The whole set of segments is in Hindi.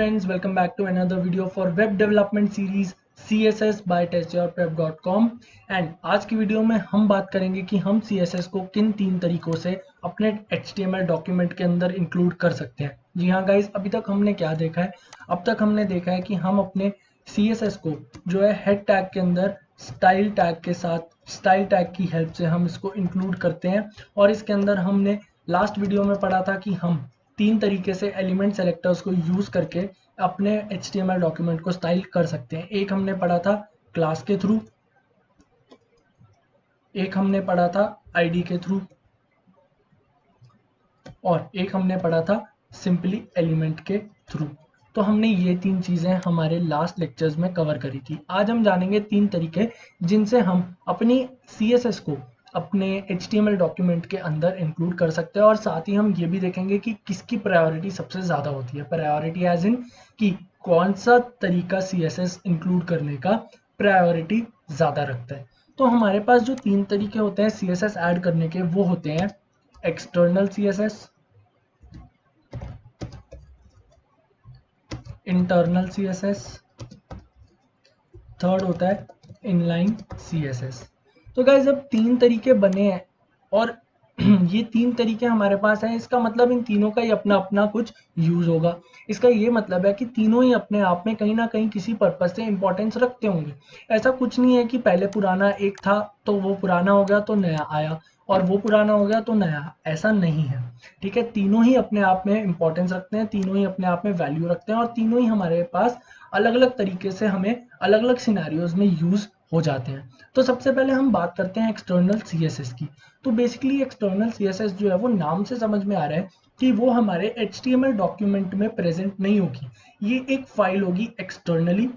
friends, welcome back to another video for web development series CSS by testyourprep.com। And आज की वीडियो में हम बात करेंगे कि हम CSS को किन तीन तरीकों से अपने HTML डॉक्यूमेंट के अंदर इंक्लूड कर सकते हैं। जी हाँ गाइस, अभी तक हमने क्या देखा है? अब तक हमने देखा है कि हम अपने CSS को जो है हेड टैग के अंदर स्टाइल टैग के साथ स्टाइल टैग की हेल्प से हम इसको इंक्लूड करते हैं। और इसके अंदर हमने लास्ट वीडियो में पढ़ा था कि हम तीन तरीके से एलिमेंट सेलेक्टर्स को यूज करके अपने HTML डॉक्यूमेंट को स्टाइल कर सकते हैं। एक हमने पढ़ा था क्लास के थ्रू, एक हमने पढ़ा था आईडी के थ्रू, और एक हमने पढ़ा था सिंपली एलिमेंट के थ्रू। तो हमने ये तीन चीजें हमारे लास्ट लेक्चर्स में कवर करी थी। आज हम जानेंगे तीन तरीके जिनसे हम अपनी CSS को अपने HTML डॉक्यूमेंट के अंदर इंक्लूड कर सकते हैं। और साथ ही हम ये भी देखेंगे कि किसकी प्रायोरिटी सबसे ज़्यादा होती है। प्रायोरिटी एज इन कि कौन सा तरीका CSS इंक्लूड करने का प्रायोरिटी ज़्यादा रखता है। तो हमारे पास जो तीन तरीके होते हैं CSS ऐड करने के, वो होते हैं external CSS, internal CSS, third होता है इनलाइन CSS। तो गाइस, अब तीन तरीके बने हैं और ये तीन तरीके हमारे पास हैं। इसका मतलब इन तीनों का ही अपना अपना कुछ यूज होगा। इसका ये मतलब है कि तीनों ही अपने आप में कहीं ना कहीं किसी पर्पस से इंपॉर्टेंस रखते होंगे। ऐसा कुछ नहीं है कि पहले पुराना एक था तो वो पुराना हो गया तो नया आया, और वो पुराना हो गया तो नया। ऐसा नहीं है, ठीक है। तीनों ही अपने आप में इंपॉर्टेंस रखते हैं, तीनों ही अपने आप में वैल्यू रखते हैं, और तीनों ही हमारे पास अलग अलग तरीके से हमें अलग अलग सिनेरियोज में यूज हो जाते हैं। तो सबसे पहले हम बात करते हैं एक्सटर्नल CSS की। तो बेसिकली एक्सटर्नल CSS जो है वो नाम से समझ में आ रहा है कि वो हमारे HTML डॉक्यूमेंट में प्रेजेंट नहीं होगी। ये एक फाइल होगी एक्सटर्नली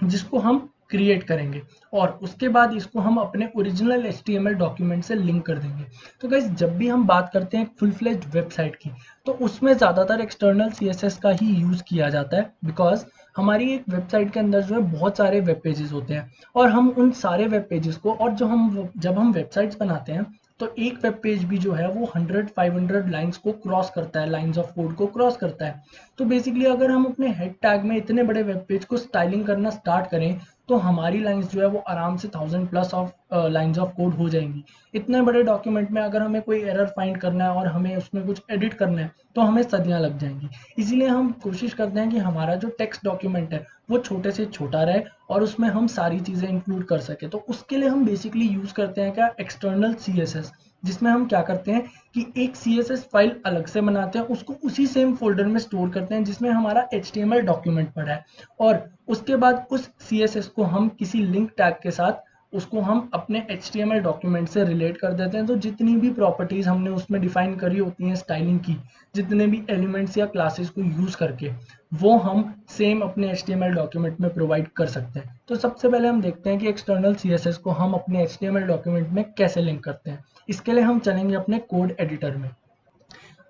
जिसको हम क्रिएट करेंगे और उसके बाद इसको हम अपने ओरिजिनल HTML डॉक्यूमेंट से लिंक कर देंगे। तो गाइस, जब भी हम बात करते हैं फुल फ्लेज्ड वेबसाइट की, तो उसमें ज़्यादातर एक्सटर्नल CSS का ही यूज़ किया जाता है। बिकॉज हमारी एक वेबसाइट के अंदर जो है बहुत सारे वेब पेजेस होते हैं, और हम उन सारे वेब पेजेस को, और जब हम वेबसाइट्स बनाते हैं तो एक वेब पेज भी जो है वो 100-500 लाइंस को क्रॉस करता है, लाइंस ऑफ कोड को क्रॉस करता है। तो बेसिकली अगर हम अपने हेड टैग में इतने बड़े वेब पेज को स्टाइलिंग करना स्टार्ट करें तो हमारी लाइंस जो है वो आराम से 1000+ ऑफ लाइंस ऑफ कोड हो जाएंगी। इतने बड़े डॉक्यूमेंट में अगर हमें कोई एरर फाइंड करना है और हमें उसमें कुछ एडिट करना है तो हमें सदियां लग जाएंगी। इसीलिए हम कोशिश करते हैं कि हमारा जो टेक्स्ट डॉक्यूमेंट है वो छोटे से छोटा रहे और उसमें हम सारी चीज़ें इंक्लूड कर सके। तो उसके लिए हम बेसिकली यूज़ करते हैं क्या, एक्सटर्नल CSS, जिसमें हम क्या करते हैं कि एक CSS फाइल अलग से बनाते हैं, उसको उसी सेम फोल्डर में स्टोर करते हैं जिसमें हमारा HTML डॉक्यूमेंट पड़ा है, और उसके बाद उस CSS को हम किसी लिंक टैग के साथ उसको हम अपने HTML डॉक्यूमेंट से रिलेट कर देते हैं। तो जितनी भी प्रॉपर्टीज हमने उसमें डिफाइन करी होती हैं स्टाइलिंग की, जितने भी एलिमेंट्स या क्लासेस को यूज करके, वो हम सेम अपने HTML डॉक्यूमेंट में प्रोवाइड कर सकते हैं। तो सबसे पहले हम देखते हैं कि एक्सटर्नल CSS को हम अपने HTML डॉक्यूमेंट में कैसे लिंक करते हैं। इसके लिए हम चलेंगे अपने कोड एडिटर में।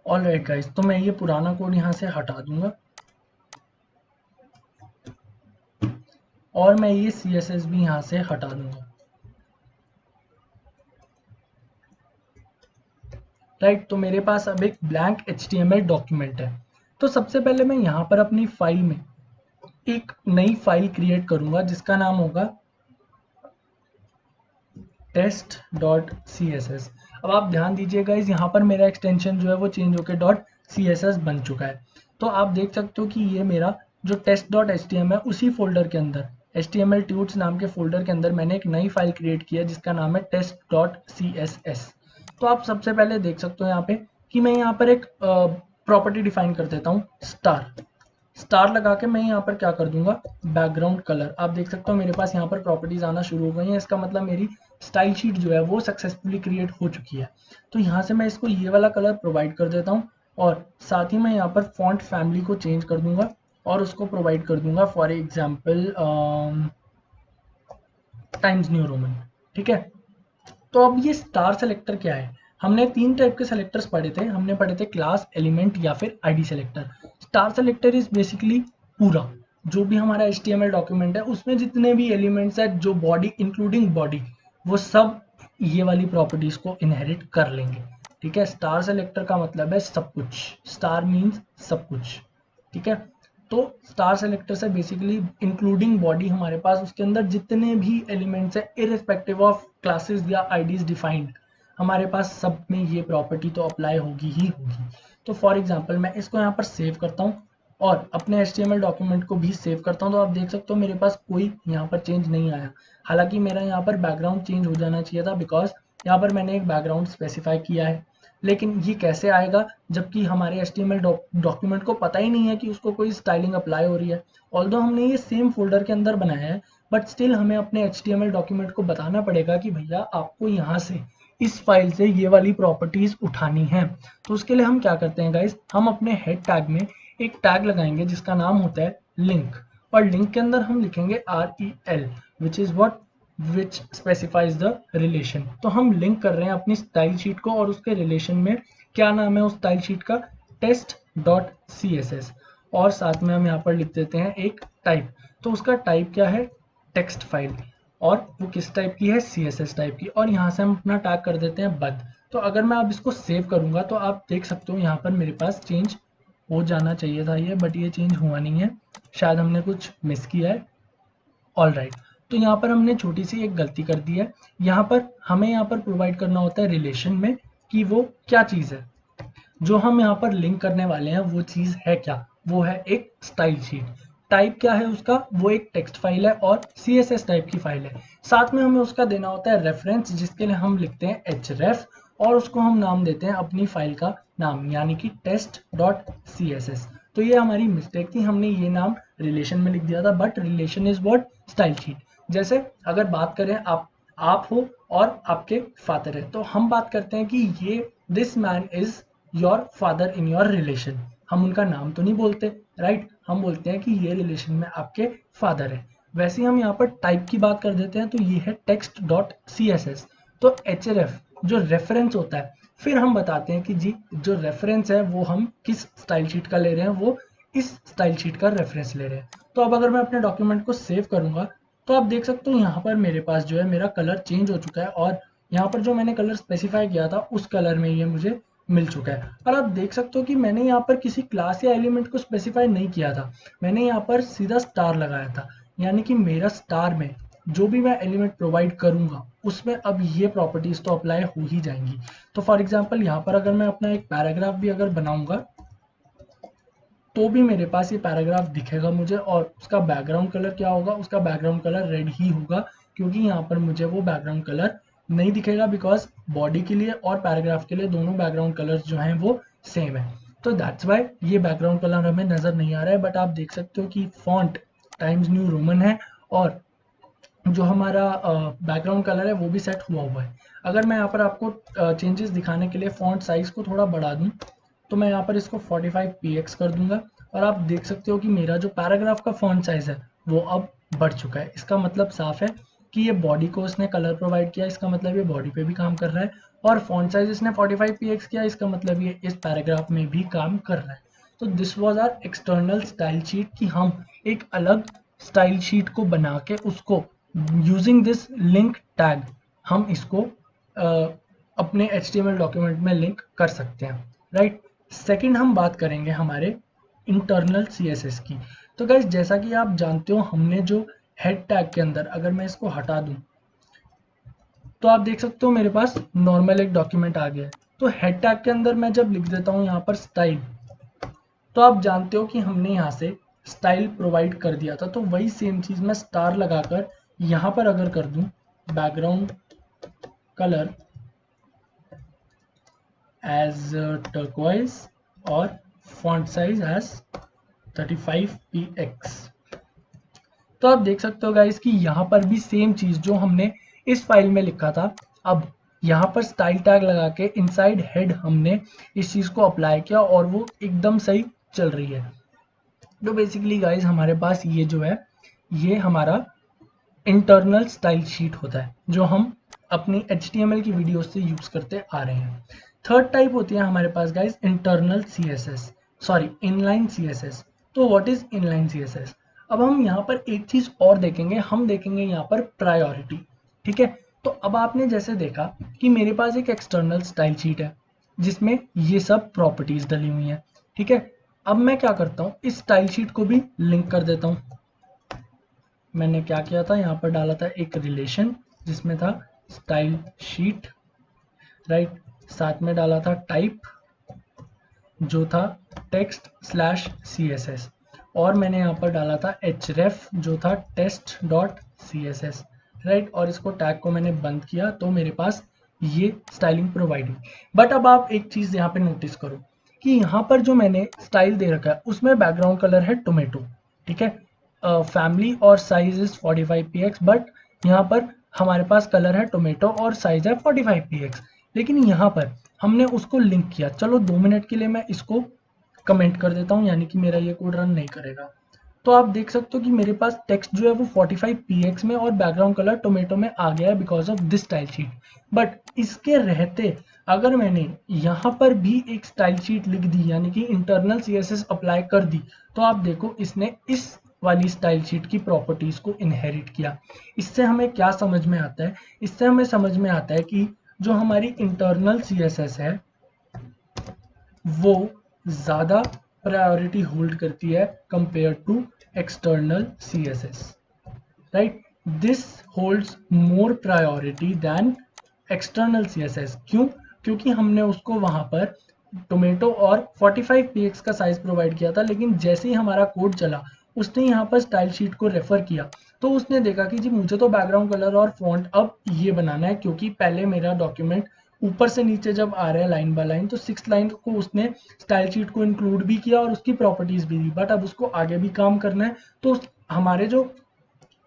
ऑलराइट गाइस, तो मैं ये पुराना कोड यहाँ से हटा दूंगा और मैं ये CSS भी यहाँ से हटा दूंगा। राइट, तो मेरे पास अब एक ब्लैंक HTML डॉक्यूमेंट है। तो सबसे पहले मैं यहाँ पर अपनी फाइल में एक नई फाइल क्रिएट करूंगा जिसका नाम होगा test.css। अब आप ध्यान दीजिएगा, इस यहाँ पर मेरा एक्सटेंशन जो है वो चेंज होकर .css बन चुका है। तो आप देख सकते हो कि ये मेरा जो test.html है उसी फोल्डर के अंदर, HTML tunes नाम के फोल्डर के अंदर मैंने एक नई फाइल क्रिएट की है जिसका नाम है test.css। तो आप सबसे पहले देख सकते हो यहाँ पे कि मैं यहाँ पर एक प्रॉपर्टी डिफाइन कर देता हूँ, स्टार लगा के मैं यहाँ पर क्या कर दूंगा, बैकग्राउंड कलर। आप देख सकते हो मेरे पास यहाँ पर प्रॉपर्टीज आना शुरू हो गई हैं। इसका मतलब मेरी स्टाइल शीट जो है वो सक्सेसफुली क्रिएट हो चुकी है। तो यहाँ से मैं इसको ये वाला कलर प्रोवाइड कर देता हूँ, और साथ ही मैं यहाँ पर फॉन्ट फैमिली को चेंज कर दूंगा और उसको प्रोवाइड कर दूंगा for example times new Roman. ठीक है, तो अब ये स्टार सेलेक्टर क्या है? हमने तीन टाइप के सेलेक्टर्स पढ़े थे। हमने पढ़े थे क्लास, एलिमेंट या फिर ID selector. Star selector is basically पूरा जो भी हमारा HTML डॉक्यूमेंट है उसमें जितने भी एलिमेंट्स है, जो बॉडी इंक्लूडिंग बॉडी, वो सब ये वाली प्रॉपर्टीज को इनहेरिट कर लेंगे। ठीक है, स्टार सेलेक्टर का मतलब है सब कुछ, स्टार मीन्स सब कुछ। ठीक है, तो स्टार सेलेक्टर से बेसिकली इंक्लूडिंग बॉडी हमारे पास उसके अंदर जितने भी एलिमेंट्स है इररिस्पेक्टिव ऑफ क्लासेस या आईडीज डिफाइंड, हमारे पास सब में ये प्रॉपर्टी तो अप्लाई होगी ही होगी। तो फॉर एग्जांपल मैं इसको यहाँ पर सेव करता हूँ और अपने HTML डॉक्यूमेंट को भी सेव करता हूँ, तो आप देख सकते हो मेरे पास कोई यहाँ पर चेंज नहीं आया। हालांकि मेरा यहाँ पर बैकग्राउंड चेंज हो जाना चाहिए था, बिकॉज यहाँ पर मैंने एक बैकग्राउंड स्पेसिफाई किया है। लेकिन ये कैसे आएगा जबकि हमारे HTML डॉक्यूमेंट को पता ही नहीं है कि उसको कोई स्टाइलिंग अप्लाई हो रही है। ऑल्दो हमने ये सेम फोल्डर के अंदर बनाया है, बट स्टिल हमें अपने HTML डॉक्यूमेंट को बताना पड़ेगा कि भैया आपको यहाँ से इस फाइल से ये वाली प्रॉपर्टीज उठानी है। तो उसके लिए हम क्या करते हैं गाइज, हम अपने हेड टैग में एक टैग लगाएंगे जिसका नाम होता है लिंक, और लिंक के अंदर हम लिखेंगे REL which is what which specifies the relation. तो हम लिंक कर रहे हैं अपनी स्टाइल शीट को और उसके रिलेशन में क्या नाम है उस स्टाइल शीट का, test.css, और साथ में हम यहाँ पर लिख देते हैं एक टाइप। तो उसका टाइप क्या है, टेक्स्ट फाइल, और वो किस टाइप की है, CSS टाइप की, और यहाँ से हम अपना टैग कर देते हैं बद। तो अगर मैं अब इसको सेव करूंगा तो आप देख सकते हो यहाँ पर मेरे पास चेंज हो जाना चाहिए था ये, बट ये चेंज हुआ नहीं है, शायद हमने कुछ मिस किया है। ऑल राइट, तो यहाँ पर हमने छोटी सी एक गलती कर दी है। यहाँ पर हमें यहाँ पर प्रोवाइड करना होता है रिलेशन में कि वो क्या चीज़ है, जो हम यहाँ पर लिंक करने वाले हैं वो चीज़ है क्या, वो है एक स्टाइल शीट। टाइप क्या है उसका, वो एक टेक्स्ट फाइल है और CSS टाइप की फाइल है। साथ में हमें उसका देना होता है रेफरेंस, जिसके लिए हम लिखते हैं href, और उसको हम नाम देते हैं अपनी फाइल का नाम, यानी कि test.css। तो ये हमारी मिस्टेक थी, हमने ये नाम रिलेशन में लिख दिया था, but relation is what, style sheet. जैसे अगर बात करें आप हो और आपके फादर है, तो हम बात करते हैं कि ये this man is your father in your relation. हम उनका नाम तो नहीं बोलते, राइट, हम बोलते हैं कि ये रिलेशन में आपके फादर है। वैसे हम यहाँ पर टाइप की बात कर देते हैं, तो ये है text.css। तो href जो रेफरेंस होता है, फिर हम बताते हैं कि जी जो रेफरेंस है वो हम किस स्टाइल शीट का ले रहे हैं, वो इस स्टाइल शीट का रेफरेंस ले रहे हैं। तो अब अगर मैं अपने डॉक्यूमेंट को सेव करूंगा तो आप देख सकते हो यहाँ पर मेरे पास जो है मेरा कलर चेंज हो चुका है, और यहाँ पर जो मैंने कलर स्पेसिफाई किया था उस कलर में ये मुझे मिल चुका है। और आप देख सकते हो कि मैंने यहाँ पर किसी क्लास या एलिमेंट को स्पेसिफाई नहीं किया था, मैंने यहाँ पर सीधा स्टार लगाया था, यानी कि मेरा स्टार में जो भी मैं एलिमेंट प्रोवाइड करूंगा उसमें अब ये प्रॉपर्टीज तो अप्लाई हो ही जाएंगी। तो फॉर एग्जांपल यहाँ पर अगर मैं अपना एक पैराग्राफ भी अगर बनाऊंगा तो भी मेरे पास ये पैराग्राफ दिखेगा मुझे, और उसका बैकग्राउंड कलर क्या होगा, उसका बैकग्राउंड कलर रेड ही होगा, क्योंकि यहाँ पर मुझे वो बैकग्राउंड कलर नहीं दिखेगा, बिकॉज बॉडी के लिए और पैराग्राफ के लिए दोनों बैकग्राउंड कलर जो हैं वो सेम है। तो दैट्स वाई ये बैकग्राउंड कलर हमें नजर नहीं आ रहा है, बट आप देख सकते हो कि फॉन्ट टाइम्स न्यू रोमन है और जो हमारा बैकग्राउंड कलर है वो भी सेट हुआ हुआ है। अगर मैं यहाँ पर आपको चेंजेस दिखाने के लिए फॉन्ट साइज को थोड़ा बढ़ा दूं तो मैं यहाँ पर इसको 45px कर दूंगा, और आप देख सकते हो कि मेरा जो पैराग्राफ का फॉन्ट साइज है वो अब बढ़ चुका है। इसका मतलब साफ है कि ये बॉडी को इसने कलर प्रोवाइड किया, इसका मतलब ये बॉडी पे भी काम कर रहा है, और फॉन्ट साइज इसने 45px किया, इसका मतलब ये इस पैराग्राफ में भी काम कर रहा है। तो this was our external style sheet, कि हम एक अलग स्टाइल शीट को बना के उसको यूजिंग दिस लिंक टैग हम इसको अपने HTML डॉक्यूमेंट में लिंक कर सकते हैं, राइट। सेकंड हम बात करेंगे हमारे इंटरनल CSS की। तो गाइस जैसा कि आप जानते हो हमने जो हेड टैग के अंदर, अगर मैं इसको हटा दूं तो आप देख सकते हो मेरे पास नॉर्मल एक डॉक्यूमेंट आ गया है। तो हेड टैग के अंदर मैं जब लिख देता हूं यहाँ पर स्टाइल, तो आप जानते हो कि हमने यहाँ से स्टाइल प्रोवाइड कर दिया था, तो वही सेम चीज मैं स्टार लगाकर यहाँ पर अगर कर दूं बैकग्राउंड कलर एज टर्कोइज और फॉन्ट साइज एज 35px, तो आप देख सकते हो गाइस कि यहाँ पर भी सेम चीज जो हमने इस फाइल में लिखा था, अब यहाँ पर स्टाइल टैग लगा के इनसाइड हेड हमने इस चीज को अप्लाई किया और वो एकदम सही चल रही है। तो बेसिकली गाइस हमारे पास ये जो है ये हमारा इंटरनल स्टाइल शीट होता है जो हम अपनी HTML की वीडियो से यूज करते आ रहे हैं। थर्ड टाइप होती है हमारे पास guys internal CSS, sorry inline CSS। तो व्हाट इज इनलाइन CSS? अब हम यहाँ पर एक चीज और देखेंगे, हम देखेंगे यहाँ पर प्रायोरिटी, ठीक है। तो अब आपने जैसे देखा कि मेरे पास एक एक्सटर्नल स्टाइल शीट है जिसमें ये सब प्रॉपर्टीज डली हुई हैं, ठीक है। अब मैं क्या करता हूँ, इस स्टाइल शीट को भी लिंक कर देता हूँ। मैंने क्या किया था, यहाँ पर डाला था एक रिलेशन जिसमें था स्टाइल शीट, राइट। साथ में डाला था टाइप जो था टेक्स्ट स्लैश CSS, और मैंने यहाँ पर डाला था href जो था टेस्ट डॉट CSS, राइट। और इसको टैग को मैंने बंद किया तो मेरे पास ये स्टाइलिंग प्रोवाइड हुई। बट अब आप एक चीज यहाँ पे नोटिस करो कि यहाँ पर जो मैंने स्टाइल दे रखा है उसमें बैकग्राउंड कलर है टोमेटो, ठीक है। फैमिली और साइज इज 45px, बट यहाँ पर हमारे पास कलर है टोमेटो और साइज है 45px। लेकिन यहाँ पर हमने उसको लिंक किया। चलो 2 मिनट के लिए मैं इसको कमेंट कर देता हूँ, यानी कि मेरा ये कोड रन नहीं करेगा। तो आप देख सकते हो कि मेरे पास टेक्स्ट जो है वो 45px में और बैकग्राउंड कलर टोमेटो में आ गया है because of this style sheet. But इसके रहते अगर मैंने यहाँ पर भी एक स्टाइल शीट लिख दी, यानी कि इंटरनल CSS अप्लाई कर दी, तो आप देखो इसने इस वाली स्टाइल शीट की प्रॉपर्टीज को इनहेरिट किया। इससे हमें क्या समझ में आता है, इससे हमें समझ में आता है कि जो हमारी इंटरनल CSS है वो ज्यादा प्रायोरिटी होल्ड करती है compare to external CSS, right. This holds more priority than external CSS। क्यों? क्योंकि हमने उसको वहां पर टोमेटो और 45px का साइज प्रोवाइड किया था, लेकिन जैसे ही हमारा कोड चला उसने यहाँ पर स्टाइल शीट को रेफर किया, तो उसने देखा कि जी मुझे तो बैकग्राउंड कलर और फॉन्ट अब ये बनाना है, क्योंकि पहले मेरा डॉक्यूमेंट ऊपर से नीचे जब आ रहा है लाइन बाय लाइन, तो 6th लाइन को उसने स्टाइल शीट को इंक्लूड भी किया और उसकी प्रॉपर्टीज भी दी। बट अब उसको आगे भी काम करना है, तो हमारे जो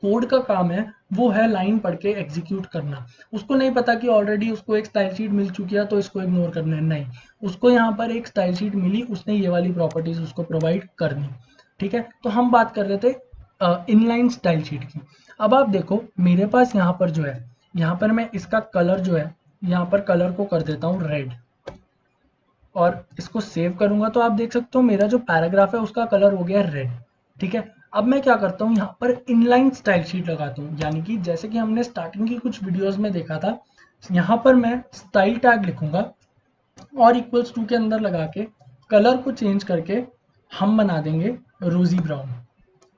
कोड का काम है वो है लाइन पढ़ के एग्जीक्यूट करना। उसको नहीं पता कि ऑलरेडी उसको एक स्टाइल शीट मिल चुकी है तो इसको इग्नोर करना है, नहीं। उसको यहाँ पर एक स्टाइल शीट मिली, उसने ये वाली प्रॉपर्टीज उसको प्रोवाइड करनी, ठीक है। तो हम बात कर रहे थे इनलाइन स्टाइल शीट की। अब आप देखो मेरे पास यहाँ पर जो है, यहाँ पर मैं इसका कलर जो है, यहाँ पर कलर को कर देता हूँ रेड और इसको सेव करूंगा, तो आप देख सकते हो मेरा जो पैराग्राफ है उसका कलर हो गया रेड, ठीक है। अब मैं क्या करता हूँ, यहाँ पर इनलाइन स्टाइल शीट लगाता हूँ, यानी कि जैसे कि हमने स्टार्टिंग की कुछ वीडियोस में देखा था, यहाँ पर मैं स्टाइल टैग लिखूंगा और इक्वल्स टू के अंदर लगा के कलर को चेंज करके हम बना देंगे रोजी ब्राउन,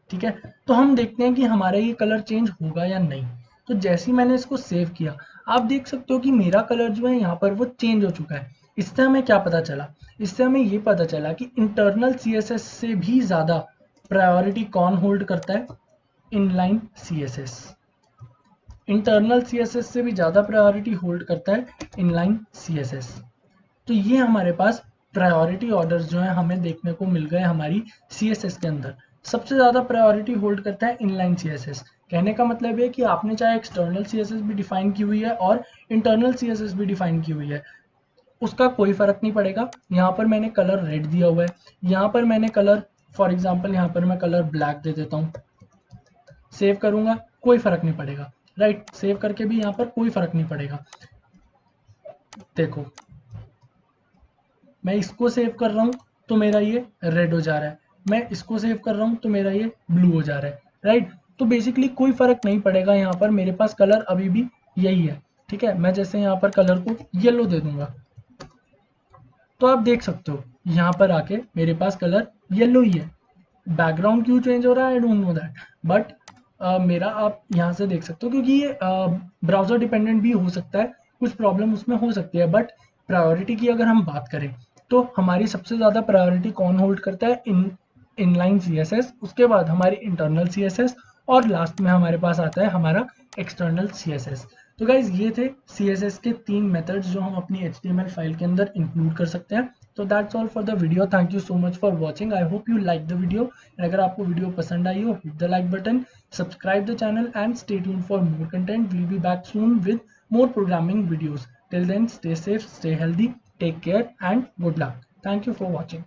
ठीक है। तो हम देखते हैं कि हमारा ये कलर चेंज होगा या नहीं। तो जैसे ही मैंने इसको सेव किया, आप देख सकते हो कि मेरा कलर जो है यहाँ पर वो चेंज हो चुका है। इससे हमें क्या पता चला, इससे हमें ये पता चला कि इंटरनल CSS से भी ज्यादा प्रायोरिटी कौन होल्ड करता है, इनलाइन CSS। इंटरनल CSS से भी ज्यादा प्रायोरिटी होल्ड करता है इनलाइन CSS। तो ये हमारे पास प्रायोरिटी ऑर्डर्स जो है हमें देखने को मिल गए हमारी CSS के अंदर। सबसे ज्यादा प्रायोरिटी होल्ड करता है इनलाइन CSS। कहने का मतलब है कि आपने चाहे एक्सटर्नल CSS भी डिफाइन की हुई है और इंटरनल CSS भी डिफाइन की हुई है, उसका कोई फर्क नहीं पड़ेगा। यहाँ पर मैंने कलर रेड दिया हुआ है, यहाँ पर मैंने कलर फॉर एग्जाम्पल यहाँ पर मैं कलर ब्लैक दे देता हूँ, सेव करूंगा कोई फर्क नहीं पड़ेगा, राइट। सेव करके भी यहाँ पर कोई फर्क नहीं पड़ेगा। देखो मैं इसको सेव कर रहा हूँ तो मेरा ये रेड हो जा रहा है, मैं इसको सेव कर रहा हूँ तो मेरा ये ब्लू हो जा रहा है, राइट। तो बेसिकली कोई फर्क नहीं पड़ेगा, यहाँ पर मेरे पास कलर अभी भी यही है, ठीक है। मैं जैसे यहाँ पर कलर को येलो दे दूंगा तो आप देख सकते हो यहाँ पर आके मेरे पास कलर येलो ही है। बैकग्राउंड क्यों चेंज हो रहा है I don't know that, but मेरा आप यहाँ से देख सकते हो, क्योंकि ये ब्राउजर डिपेंडेंट भी हो सकता है, कुछ प्रॉब्लम उसमें हो सकती है। बट प्रायोरिटी की अगर हम बात करें तो हमारी सबसे ज्यादा प्रायोरिटी कौन होल्ड करता है, इनलाइन CSS, उसके बाद हमारी इंटरनल CSS और लास्ट में हमारे पास आता है हमारा एक्सटर्नल CSS। तो गाइज ये थे CSS के 3 मेथड्स जो हम अपनी HTML फाइल के अंदर इंक्लूड कर सकते हैं। तो that's all for the video, thank you so much for watching, I hope you like the video. अगर आपको वीडियो पसंद आई हो, hit the like button, subscribe the channel and stay tuned for more content. We'll be back soon with more programming videos. Till then, stay safe, stay healthy, take care and good luck. Thank you for watching.